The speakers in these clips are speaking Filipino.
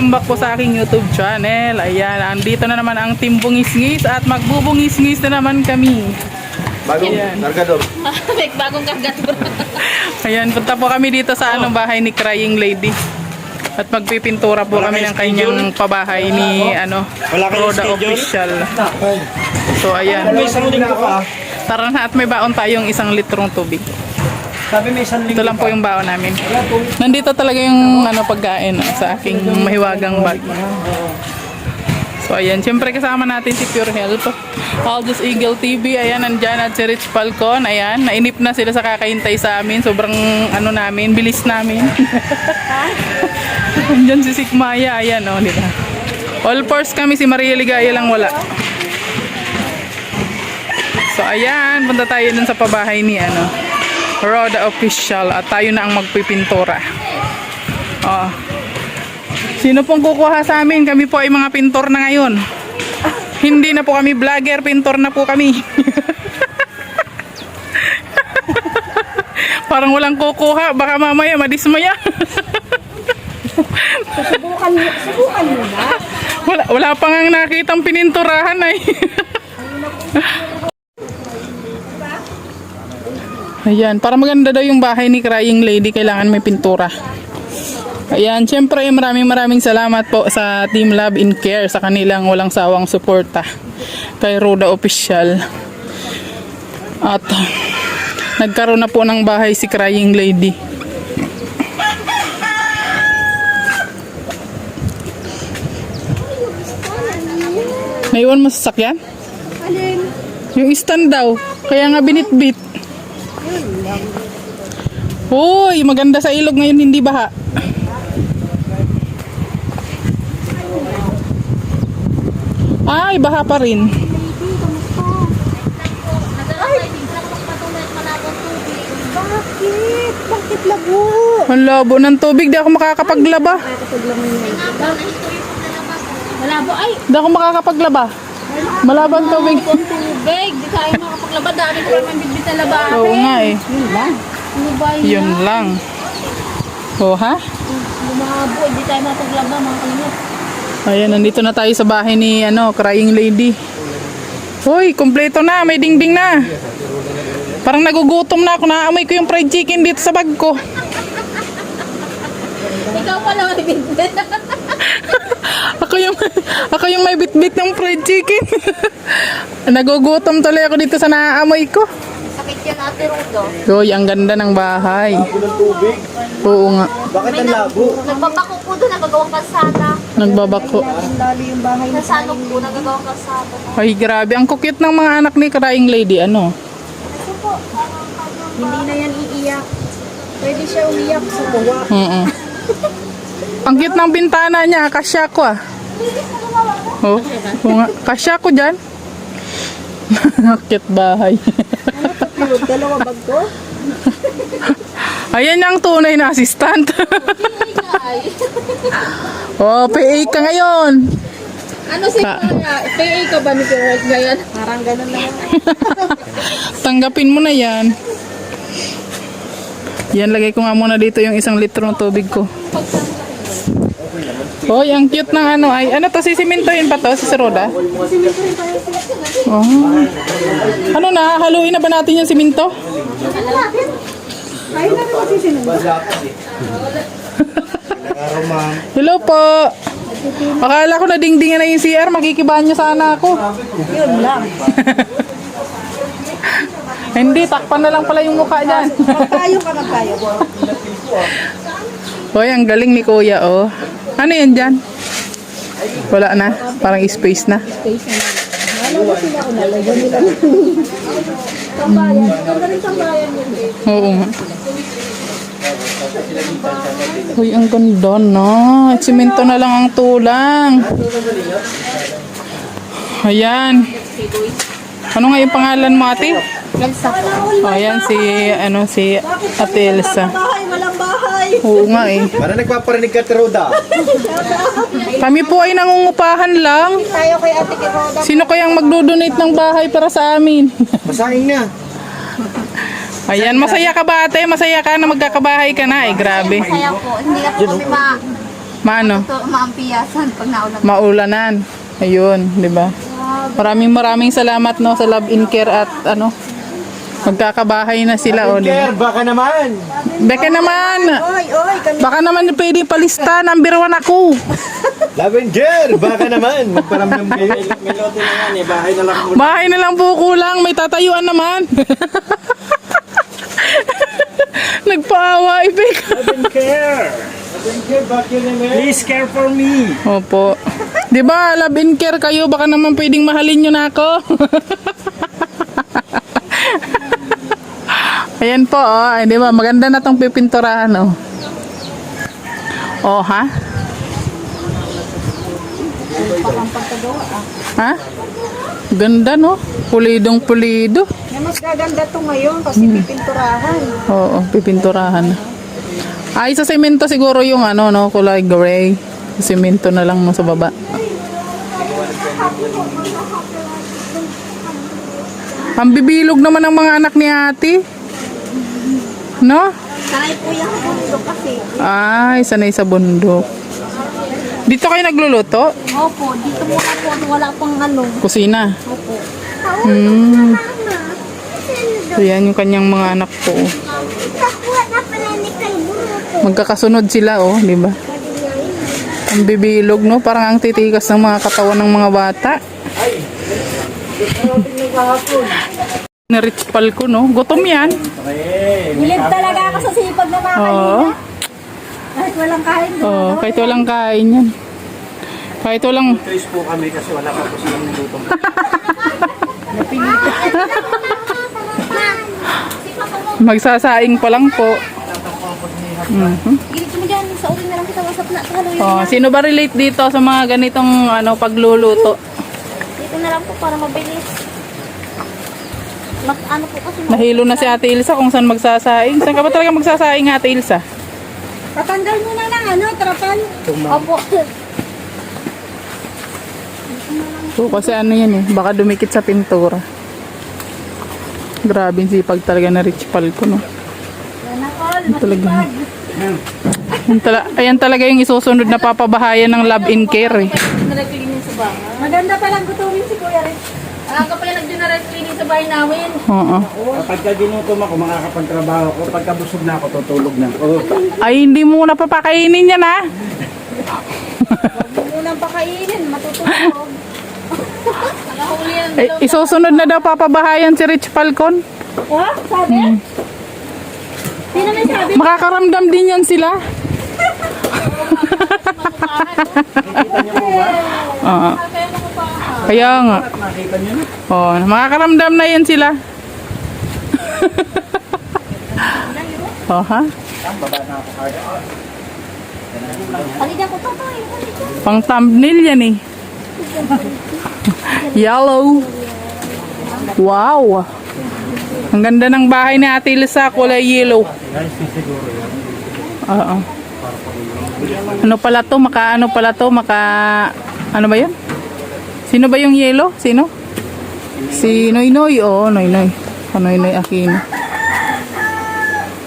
welcome back po sa aking YouTube channel. Ayan, andito na naman ang Team Bungis-ngis at magbubungis-ngis na naman kami. Bagong kargador. May bagong kargador. Ayan, punta po kami dito sa bahay ni Crying Lady. At magpipintura po kami ng kanyang pabahay ni Roda Official. So ayan. May isang linggo ka. Tara na at may baon tayong 1 litrong tubig. Sabi may isang linggo. Ito lang po yung baon namin. Nandito talaga yung pagkain sa aking mahiwagang bag. So ayan, siyempre kasama natin si Pure Health, Aldous Eagle TV, ayan, nandyan at si Rich Falcon, ayan, nainip na sila sa kakahintay sa amin, sobrang namin, bilis namin. Nandyan si Sikmaya, ayan di ba? All fours kami, si Maria Ligaya lang wala. So ayan, punta tayo dun sa pabahay ni Roda Official at tayo na ang magpipintura. Sino pong kukuha sa amin? Kami po ay mga pintor na ngayon. Hindi na po kami vlogger, pintor na po kami. Parang walang kukuha, baka mamaya madismaya. Subukan mo na. Wala pa nga nakitang pininturahan ay. Ayan, para maganda daw yung bahay ni Crying Lady, kailangan may pintura. Ayan, syempre maraming salamat po sa Team Love and Care sa kanilang walang sawang suporta kay Roda Official. At nagkaroon na po ng bahay si Crying Lady. Naiwan mo sa sakyan? Alin? Yung stand daw, kaya nga binitbit. Uy, maganda sa ilog ngayon, hindi baha. Ay, baha pa rin. Bakit? Bakit labo? Ang labo ng tubig, di ako makakapaglaba. Malabo ay. Di ako makakapaglaba. Malabo ang tubig. Tubig. Di tayo makapaglaba. Dami ko naman bibit na labahin. Oo nga eh. Yun lang. Ano ba yun? Yun lang. Oh, ha? Lumabo. Di tayo makapaglaba mga kalimot. Ayan, nandito na tayo sa bahay ni Crying Lady. Hoy, kompleto na, may dingding na. Parang nagugutom na ako, naamoy ko yung fried chicken dito sa bag ko. Ikaw pala may bibit. ako yung may bitbit ng fried chicken. Nagugutom tuloy ako dito sa naaamoy ko. Sakit yan ate Rudo. Hoy, ang ganda ng bahay. Oo nga. Bakit ang labo? Nagbabako po doon. Nagagawang kalsada. Nagbabako. Lalo yung bahay na salog po. Nagagawang kalsada. Ay, grabe. Ang cute ng mga anak ni Crying Lady. Ano? Hindi na yan iiyak. Pwede siya umiyak sa tuwa. Ang cute ng bintana niya. Kasya ko ah. Oh, oo nga. Kasya ko dyan. Cute bahay. Dalawa bag ko? Ayan ang tunay na assistant. Oh, PA ka ngayon. Ano si PA ka ba ni Gerald ngayon? Parang ganun naman. Tanggapin mo na yan. Yan, lagay ko nga muna dito yung 1 litro ng tubig ko. Hoy, ang cute ng ay, to, sisimintohin pa to, si Roda? Oh. Ano na, haluin na ba natin yung siminto? Ayun na naman si Sinunda. Hello po. Akala ko na dingdingan na yung CR, makikibanyo sana ako. Yun lang. Hindi, takpan na lang pala yung mukha dyan. Magtayo ka, magtayo. Hoy, ang galing ni Kuya, oh. Ano yan dyan? Wala na, parang space na. Alam mo sila ko nalagyan nila. Sambayan. Ganda rin sambayan yun eh. Oo nga. Uy, ang ganda na. Simento na lang ang tulang. Ayan. Ano nga yung pangalan mo, ate? Elsa. O, ayan si Ate Elsa. Bahay, walang bahay. Oo nga eh. Para nagpaparinig ka, Roda. Kami po ay nangungupahan lang. Tayo kay Ate Kiroda. Sino kayang magdodonate ng bahay para sa amin? Masaing na. Ayan, masaya ka ba ate? Masaya ka na magkakabahay ka na? Eh, grabe. Kaya po, hindi na po kami Maano? Ito, maampiyasan pag naulan. Maulanan. Ayun, di ba? Maraming salamat no sa Love in Care at ano, magkakabahay na sila o, di ba? Care, baka naman. Beka naman. Oy, kami. Baka naman pwede palista, number 1 ako. Lavender, baka naman. Magparamdam kayo. May lote na yan eh. Bahay na lang po. Bahay na lang po kulang, may tatayuan naman. Nagpaawa, Ibig. Lavender, baka naman. Please care for me. Opo. Di ba, Love and Care kayo, baka naman pwedeng mahalin nyo na ako. Ayan po, oh. Ay, di ba, maganda na tong pipinturahan, oh. Oh, ha? Ha? Ganda, no? Pulidong pulido. Mas gaganda to ngayon kasi pipinturahan. Oo, pipinturahan. Ay, sa semento siguro yung ano, no, kulay gray. Semento na lang no, sa baba. Ang bibilog naman ng mga anak ni ate. No? Sanay po yung bundok kasi. Ay, sanay sa bundok. Dito kayo nagluluto? Opo, dito muna po. Wala pang ano. Kusina. Opo. So, yan yung kanyang mga anak po. Magkakasunod sila, oh, di ba? Ang bibilog, no? Parang ang titigas ng mga katawan ng mga bata. Naritspal ko, no? Gutom yan. Bilib talaga ako sa sipag na kakain. Oo. Kahit walang kain. Oh, kahit walang kain yan. Kahit walang... Choice po kami kasi wala pa po silang nilutong. Magsasaing pa lang po. Gilid mo dyan. Sa uling na lang kita wasap na. Haluin Oh, sino ba relate dito sa mga ganitong ano pagluluto? dito na lang po para mabilis. Ano po kasi. Nahilo na si Ate Ilsa kung saan magsasaing. Saan ka ba talaga magsasaing, Ate Ilsa? Patanggal mo na lang ano, trapal. Opo. So, kasi ano yan eh, baka dumikit sa pintura. Grabe yung sipag talaga na Rich Pal ko, no? Yan ako. Talaga. Ayan talaga yung isusunod na papabahayan ng Love in Care eh. Maganda palang gutumin si Kuya Rich. Ka pala nag-generate cleaning sa bahay namin. Oo. Pagka ginutom ako, makakapagtrabaho ko. Pagka busog na ako, tutulog na ako. Ay, hindi mo na papakainin yan ha. Huwag mo nang pakainin, matutulog. Nakahuli yan. Ay, isusunod na daw papabahayan si Rich Falcon. Ha? Sabi? Sino may sabi? Makakaramdam din yan sila. Oo. Kaya nga. Nakita niyo na? Oh, makakaramdam na yan sila. Oh, ha? Halika ko to. Halika. Pang thumbnail yan eh. Yellow. Wow. Ang ganda ng bahay ni Ate Lisa, kulay yellow. Oo. Ano pala to? Ano ba yun? Sino ba yung yellow? Sino? Si Noynoy. Oo, Noynoy. Noynoy Aquino.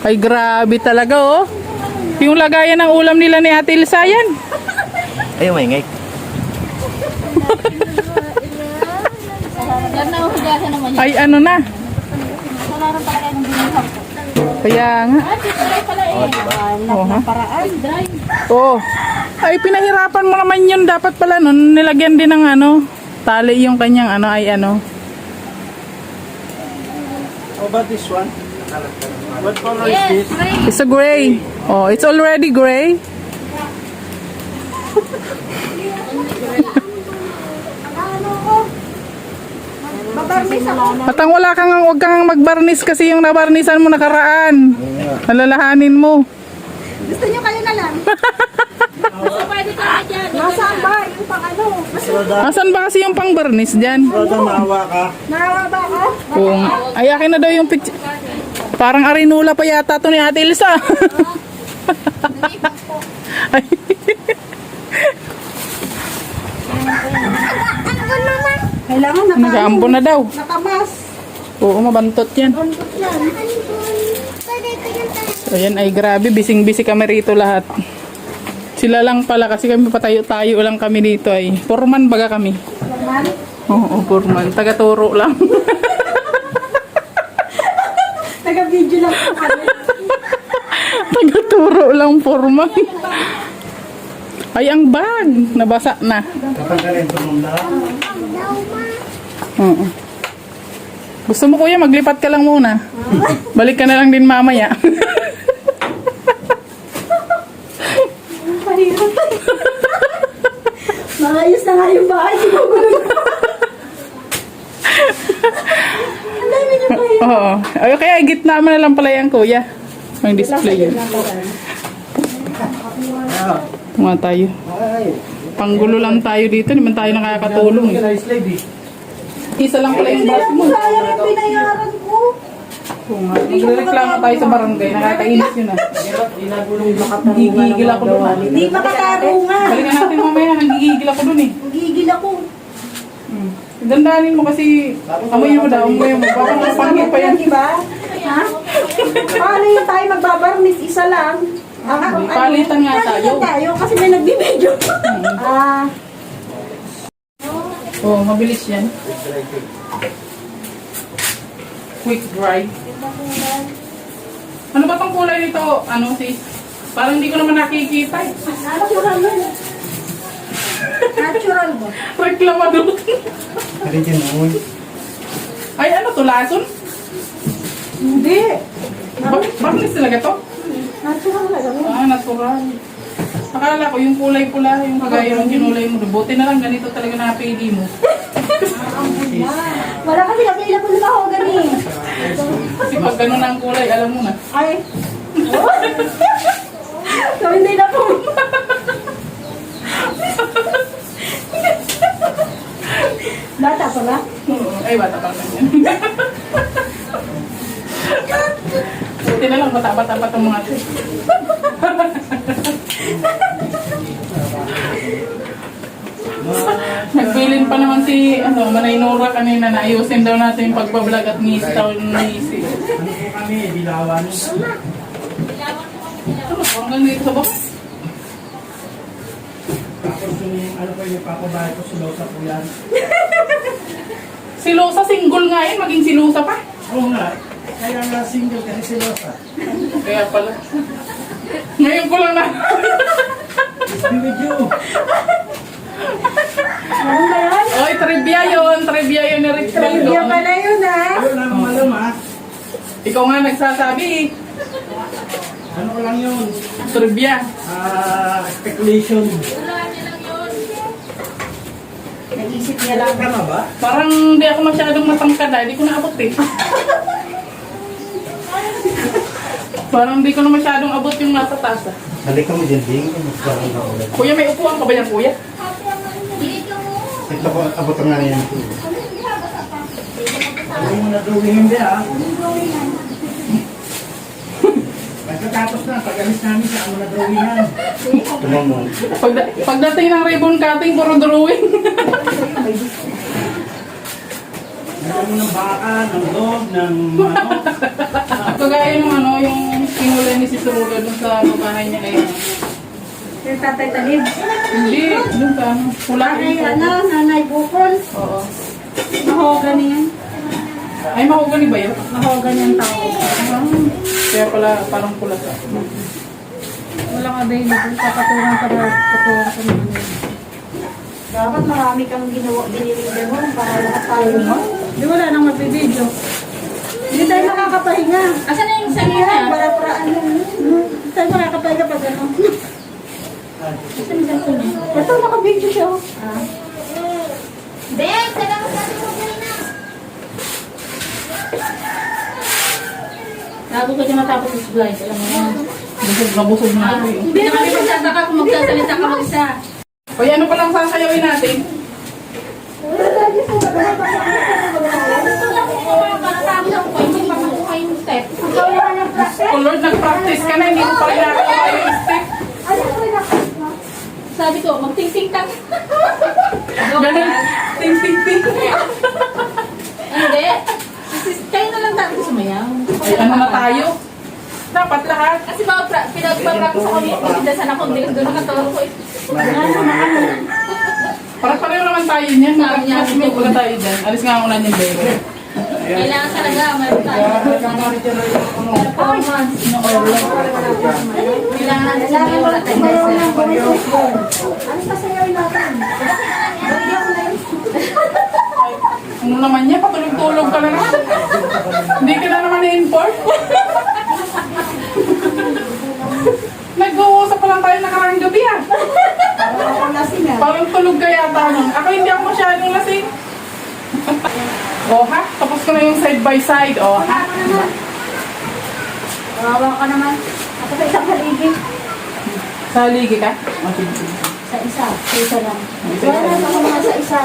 Ay, grabe talaga, oh. Yung lagayan ng ulam nila ni Ate Lisa yan. Ayaw, maingay. Yan na hugasan naman yan. Ay, ano na. Salaran talaga ng binihang ko. Kaya nga. Dry pala eh. Oh, ha? Paraan. Dry. Oh. Ay, pinahirapan mo naman yun. Dapat pala nun, nilagyan din ng ano, tali yung kanyang ano, ay ano. How about this one? What color is Yes, this? gray. It's a gray. Oh, it's already gray. Babarnis ako. At ang wag kang magbarnis kasi yung nabarnisan mo nakaraan. Alalahanin mo. Gusto nyo kayo na lang? Gusto pwede ka na dyan. Nasaan ba? Yung pang ano? Asan ba kasi yung pang-barnis dyan? Roda, maawa ka. Nahawa ba ako? Kung, ay, akin na daw yung picture. Parang arinula pa yata to ni Ate Elsa. Ay. Kailangan Nag-aambo na daw. nakamas. Oo, mabantot yan. Bundok yan. So, yan ay grabe. Bising-bisi kami rito lahat. Sila lang pala kasi kami patayo-tayo lang kami dito ay. Foreman baga kami. Normal? Oo, foreman. Taga-turo lang. Taga-video lang po kami. Taga-turo lang foreman. Ay, ang bag. Nabasa na. Kapag ka rin tumunda. Oo. Gusto mo kuya, maglipat ka lang muna. Balik ka na lang din mamaya. Mahirap. Maayos na nga yung bahay. Ang dami niyo pa yun. Oo. Ay, kaya gitna mo na lang pala yan kuya. May display yun. Tunga tayo. Ay. Panggulo lang tayo dito. Hindi man tayo nakakatulong. Eh. Slide eh. Isa lang pala yung bus mo. Sayang yung binayaran ko. Tunga. Magreklamo tayo sa barangay. Nakakainis yun ah. Inagulong lakat Gigigil ako doon ah. Hindi makatarungan. Balikan natin mamaya. Nanggigigil ako doon eh. Gigil ako. Dandanin mo kasi amoy mo daw. Amoy mo. Baka mapangit pa yan. Diba? Ha? Paano yung tayo magbabarnis? Isa lang. Palitan nga tayo. Palitan tayo kasi may nagbibidyo. Ah. Oo, mabilis yan. Quick dry. Ano ba tong kulay nito? Ano sis? Parang hindi ko naman nakikita eh. Natural yun. Natural mo. Reklamador. Kalitin mo. Ay, ano to? Lason? Hindi. Bakit talaga to? Natural na gano'n. Ah, natural. Akala ko yung kulay pula, yung kagaya ng kinulay mo. Buti na lang, ganito talaga napili mo. Wala kasi available na ako ganun. Kasi pag ganun ang kulay, alam mo na. Ay. So, hindi na po. Bata pala. Ay, bata pa lang yan. Buti na lang, bata-bata pa itong mga ito. Nagbilin pa naman si Manay Nora kanina na ayusin daw natin yung pagbablog at ngisi daw ng ngisi. Ano po kami? Dilawan. Hanggang dito sa box. Tapos yung ano po yung papabahay ko sulosa po yan. Si Losa single nga yun, maging si Losa pa. Oo nga. Kaya nga single kasi silosa. Kaya pala. Ngayon ko lang na. Video. Ano ba yan? Oy, trivia yun. Trivia yun ni Rick Trivia Trivia. pala yun, ha? Ayun ang malam ha. Ikaw nga nagsasabi eh. Ano ko lang yun? Trivia. Speculation. Nag-isip niya lang. Tama ba? Parang hindi ako masyadong matangkad ah. Hindi ko naabot eh. Parang hindi ko na masyadong abot yung nasa taas ah. Halika mo dyan, Ding. Magkaroon ako ulit. Kuya, may upuan ka ba yan, kuya? Ito ko, abot nga na yan. Huwag mo na drawingin din ha. Pagkatapos na, pag-alis namin siya, mo na drawingan. Tumang mo. Pagdating ng ribbon cutting, puro drawing. Meron mo ng baka, ng dog, ng ano. Kagaya yung yung pinulay ni si Suruga dun sa bahay niya ngayon. Yung tatay talib. Hindi, dun sa pula. Nanay bukol. Oo. Mahogan yan. Ay, mahugani ba yun? Mahogan yung tao. Kaya pala parang pula sa. Walang available. Papaturan pa na. Paturan pa naman yun. Dapat marami kang ginawa, biniling gano'n para lahat tayo mo. Di wala nang magbibideo. Hindi tayo makakapahinga. Asan na yung sabi Kaya, na? para-paraan lang. Hindi tayo makakapahinga pag gano'n. Asan yung ganito niya? Ito, nakabidyo siya. Oh. Bek, salamat sa ating mga na. Bago ko siya matapos yung slides, alam mo yan. Busog na busog na ako eh. Hindi na kami magsasaka kung magsasalita ka mag-isa. O ano palang sasayawin natin? Sabi ako, hindi pa makuha yung step. Kung Lord, nag-practice ka na, hindi mo pa rin nakakawa yung step. Sabi ko, magting-ting ka. Ganun, ting-ting-ting. Hindi. Kayo na lang dati sumayaw. Ay, ano na tayo? Dapat lahat. Kasi pinagpapractice ako ni Dasan ako, hindi doon nakatawag ko eh. Para pareho naman tayo niyan. Mag-classmate pala tayo dyan. Alis nga ako na niyan, baby. Kailangan talaga, mayroon tayo. Performance. Kailangan natin wala tayong lesson. Ano sasayawin natin? Ano naman niya? Patulog-tulog ka na naman. Hindi ka na naman na-inform. Nag-uusap pa lang tayo nakarang gabi ah. Parang tulog ka yata nun. Ako hindi ako masyadong lasing. Oh ha? Tapos ko na yung side by side. Oh ha? Kawawa ka naman. Ako sa isang haligi. Sa ligi ka? Sa isa. Sa isa lang. Wala na ako mga sa isa.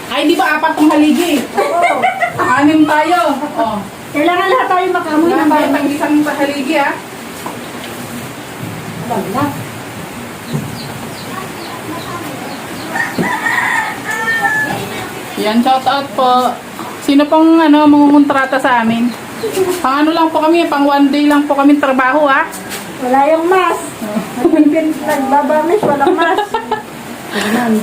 Ay, di ba apat tong haligi? Oo. 6 tayo. Oh. Kailangan lahat tayo makamoy Lahat ng tayo bahay. tang isang sa haligi ah. Wala. Yan, shout out po. Sino pong mangungontrata sa amin? Pang ano lang po kami, pang 1 day lang po kami trabaho ah. Wala yung mas. Nagbabamis, walang mas. Ganun.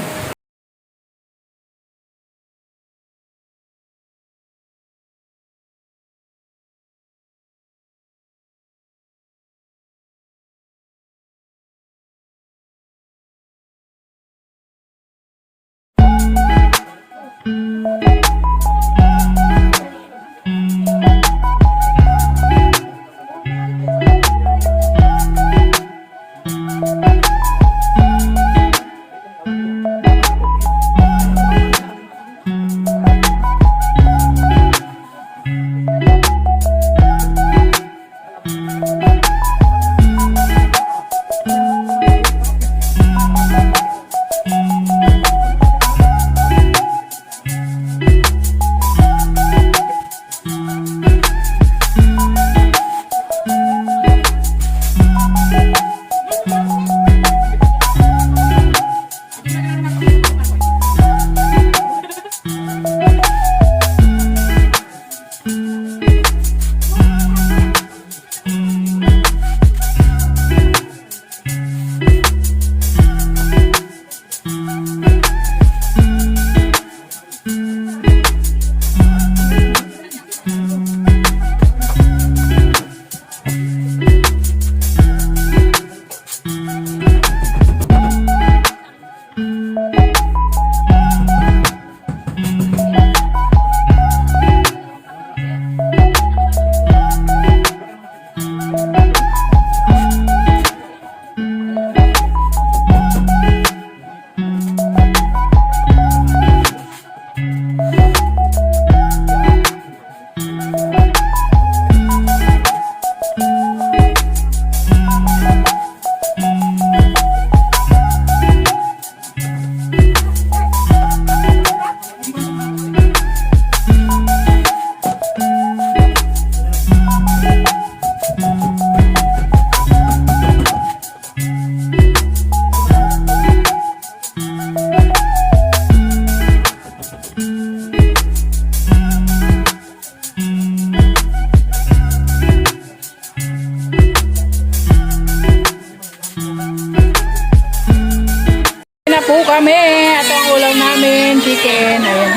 Po kami at ang ulam namin chicken, ayan,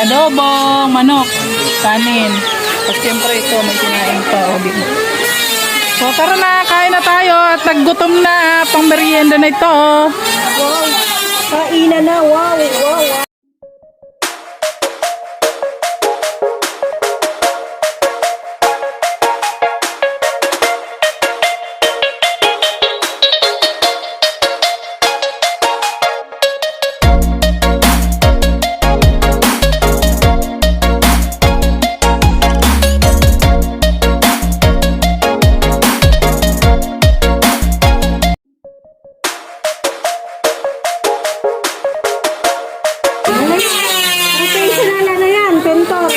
adobong manok, kanin, at siyempre ito may kinain pa so tara na, kain na tayo at naggutom na, pang merienda na ito. Wow. Kainan na. Wow. Wow. Professional na yan, pentor.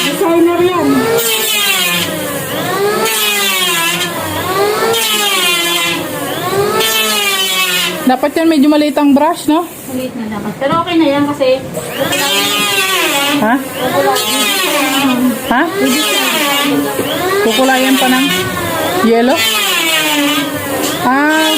Designer yan. Dapat yan medyo maliit ang brush, no? Maliit na dapat. Pero okay na yan kasi Ha? Ha? Kukulayan pa ng yellow? Ah,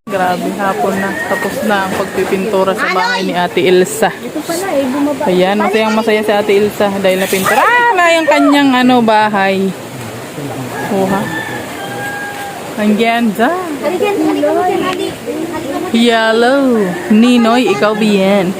grabe, hapon na. Tapos na ang pagpipintura sa bahay ni Ate Elsa. Ito pala eh, bumaba. Ayan, masayang masaya si Ate Elsa dahil napintura na yung kanyang bahay. Oha. Ang ganda. Halika mo dyan, Adi. Halika mo. Yellow. Ninoy, ikaw biyen.